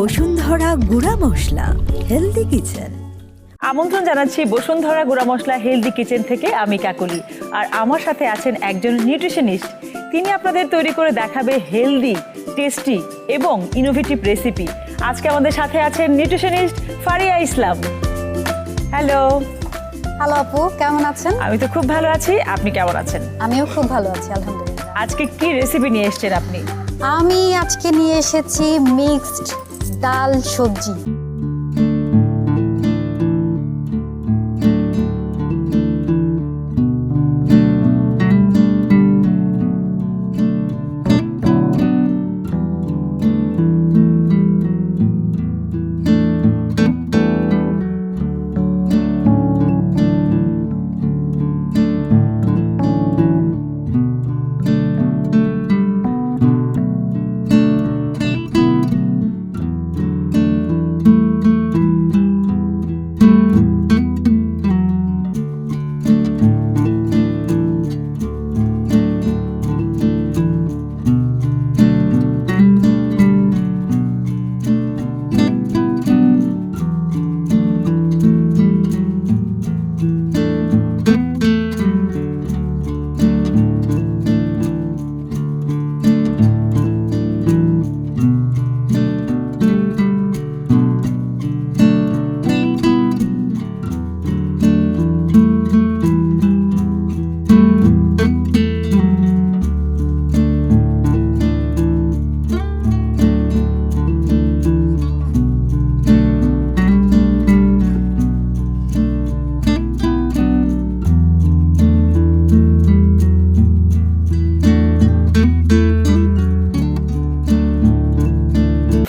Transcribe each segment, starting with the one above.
বসুন্ধরা গুঁড়া মশলা healthy kitchen. আমন্ত্রণ জানাচ্ছি বসুন্ধরা গুঁড়া মশলা হেলদি কিচেন থেকে। আমি কাকলি, আর আমার সাথে আছেন একজন নিউট্রিশনিস্ট। তিনি আপনাদের তৈরি করে দেখাবে হেলদি, টেস্টি এবং ইনোভেটিভ রেসিপি। আজকে আমাদের সাথে আছেন নিউট্রিশনিস্ট ফারিয়া ইসলাম। হ্যালো। হ্যালো আপু, কেমন আছেন? আমি তো খুব ভালো আছি, আপনি কেমন আছেন? আমিও খুব ভালো আছি, আলহামদুলিল্লাহ। আজকে কি রেসিপি নিয়ে এসেছেন আপনি? আমি আজকে নিয়ে এসেছি মিক্সড ডাল সবজি।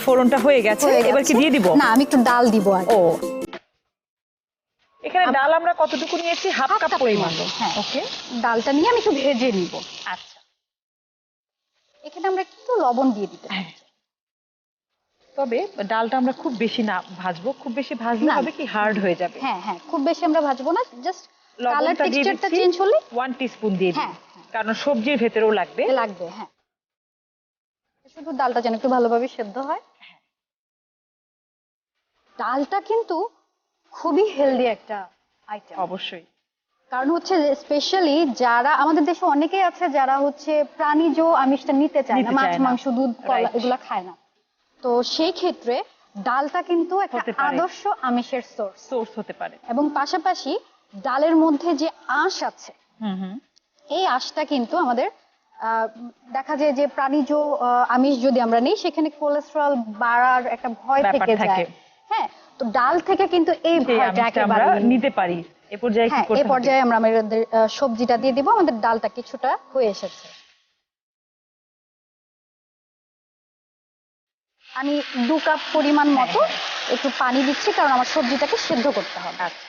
ফোড়নটা হয়ে গেছে, এবার কি দিয়ে দিব? না, আমি একটু ডাল দিব আগে। ও, এখানে ডাল আমরা কতটুকু নিয়েছি? হাফ কাপ পরিমাণ। হ্যাঁ, ওকে। ডালটা নিয়ে আমি একটু ভেজে নিব। আচ্ছা, এখানে আমরা একটু লবণ দিয়ে দিতে পারি। তবে ডালটা আমরা খুব বেশি না ভাজবো, খুব বেশি ভাজলে হবে কি হার্ড হয়ে যাবে। হ্যাঁ হ্যাঁ, খুব বেশি আমরা ভাজবো না, জাস্ট কালার লবণটা দিয়ে টেক্সচারটা দিচ্ছি, চেঞ্জ হলে 1 টিস্পুন দিয়ে দিই, হ্যাঁ, কারণ সবজির ভেতরেও লাগবে। লাগবে। হ্যাঁ, শুধু ডালটা যেন একটু ভালোভাবে সেদ্ধ হয়। ডালটা কিন্তু খুবই হেলদি একটা আইটেম। অবশ্যই। কারণ হচ্ছে স্পেশালি যারা আমাদের দেশে অনেকেই আছে যারা হচ্ছে প্রাণীজ আমিষটা নিতে চায় না, মাছ মাংস দুধ কলা এগুলা খায় না। তো সেই ক্ষেত্রে ডালটা কিন্তু একটা আদর্শ আমিষের সোর্স হতে পারে। এবং পাশাপাশি ডালের মধ্যে যে আঁশ আছে, এই আঁশটা কিন্তু আমাদের দেখা যায় যে প্রাণীজ আমিষ যদি আমরা নিই সেখানে কোলেস্টেরল বাড়ার একটা ভয় থেকে যায়। হ্যাঁ, তো ডাল থেকে কিন্তু এই ভয়টা একেবারে নিতে পারি। এই পর্যায়ে কি করতে হবে? এই পর্যায়ে আমরা আমাদের সবজিটা দিয়ে দিব। আমাদের ডালটা কিছুটা হয়ে এসেছে। আমি 2 কাপ পরিমাণ মতো একটু পানি দিচ্ছি, কারণ আমার সবজিটাকে সেদ্ধ করতে হবে। আচ্ছা,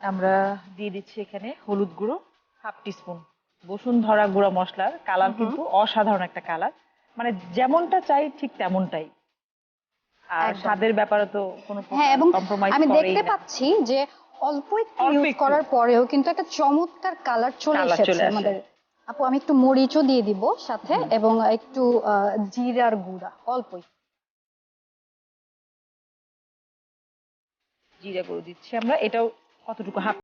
আমরা দিয়ে দিচ্ছি এখানে হলুদ গুঁড়ো হাফ টিস্পুন। বসুন্ধরা গুঁড়া মশলার কালার কিন্তু অসাধারণ একটা কালার, মানে যেমনটা চাই ঠিক তেমনটাই। আর স্বাদের ব্যাপারে তো কোনো কম্প্রোমাইজ আমি দেখতে পাচ্ছি যে অল্প একটু ইউজ করার পরেও কিন্তু একটা চমৎকার কালার চলে এসেছে আমাদের। আপু, আমি একটু মরিচও দিয়ে দিব সাথে, এবং একটু জিরার গুঁড়া অল্প জিরা গুঁড়ো দিচ্ছি আমরা। এটাও কতটুকু? Half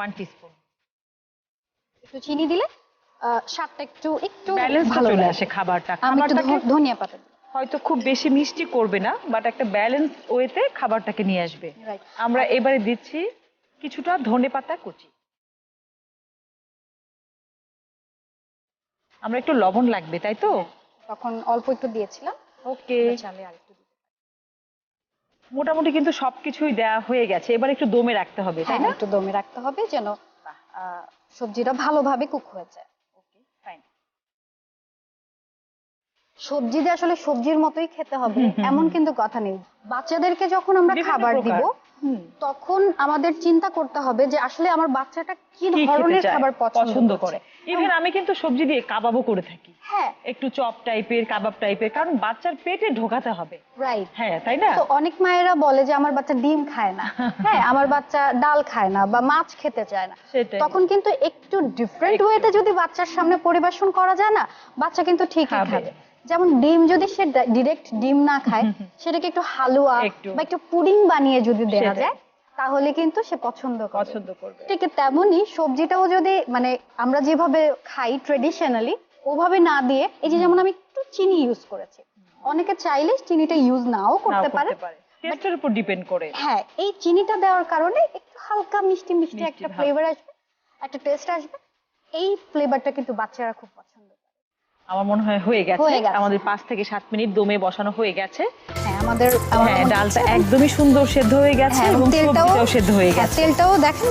1 teaspoon. একটু চিনি দিলে স্বাদটা একটু একটু ব্যালেন্স ভালো চলে লাগে। আসে খাবারটা। আমি একটু খাবারটাকে ধনিয়া পাতা দিই। হয়তো খুব বেশি মিষ্টি করবে না, বাট একটা ব্যালেন্স ওয়েতে খাবারটাকে নিয়ে আসবে। Right. আমরা এবারে দিচ্ছি কিছুটা ধনেপাতা কুচি। আমরা একটু লবণ লাগবে, তাই তো? তখন অল্প একটু দিয়েছিলাম। ওকে, চালে আর একটু দিতে মোটামুটি কিন্তু সবকিছুই দেওয়া হয়ে গেছে। এবার একটু দমে রাখতে হবে, তাই না? একটু দমে রাখতে হবে যেন সবজিটা ভালোভাবে কুক হয়ে যায়। ওকে, ফাইন। সবজি দিয়ে আসলে সবজির মতোই খেতে হবে এমন কিন্তু কথা নেই। বাচ্চাদেরকে যখন আমরা বিভিন্ন খাবার প্রকার। দিব তখন আমাদের চিন্তা করতে হবে যে আসলে আমার বাচ্চাটা কি কি খেতে ধরনের চায়, খাবার পছন্দ করে। করে। ইভেন আমি কিন্তু সবজি দিয়ে কাবাবও করে থাকি। হ্যাঁ, একটু চপ টাইপের, কাবাব টাইপের, কারণ বাচ্চার পেটে ঢোকাতে হবে। রাইট। হ্যাঁ, তাই না? তো অনেক মায়েরা বলে যে আমার বাচ্চা ডিম খায় না, হ্যাঁ আমার বাচ্চা ডাল খায় না বা মাছ খেতে চায় না। সেটাই। তখন কিন্তু একটু ডিফারেন্ট ওয়েতে যদি বাচ্চার সামনে পরিবেশন করা যায় না, বাচ্চা কিন্তু ঠিকই খাবে। খাবে। যেমন ডিম যদি সে ডিরেক্ট ডিম না খায়, সেটাকে একটু হালুয়া বা একটু পুডিং বানিয়ে যদি দেওয়া সেটাই। যায় তাহলে কিন্তু সে পছন্দ করবে। ঠিক তেমনই সবজিটাও যদি মানে আমরা যেভাবে খাই ট্রেডিশনালি ওভাবে না দিয়ে, এই যে যেমন আমি একটু চিনি ইউজ করেছি, অনেকে চাইলে চিনিটা ইউজ নাও করতে পারে। টেস্টের উপর ডিপেন্ড করে। হ্যাঁ, এই চিনিটা দেওয়ার কারণে একটু হালকা মিষ্টি মিষ্টি মিষ্টি একটা ভাব। ফ্লেভার আসবে, একটা টেস্ট আসবে। এই ফ্লেভারটা কিন্তু বাচ্চারা খুব পছন্দ করে। আমার মনে হয় হয়ে গেছে। হয়ে গেছে। আমাদের 5 থেকে 7 মিনিট দমে বসানো হয়ে গেছে। হ্যাঁ, আমার হ্যাঁ, মনে ডালটা হচ্ছে। একদমই সুন্দর সেদ্ধ হয়ে গেছে হ্যাঁ, এবং তেলটাও সবজিটাও সেদ্ধ হয়ে গেছে। তেলটাও দেখেন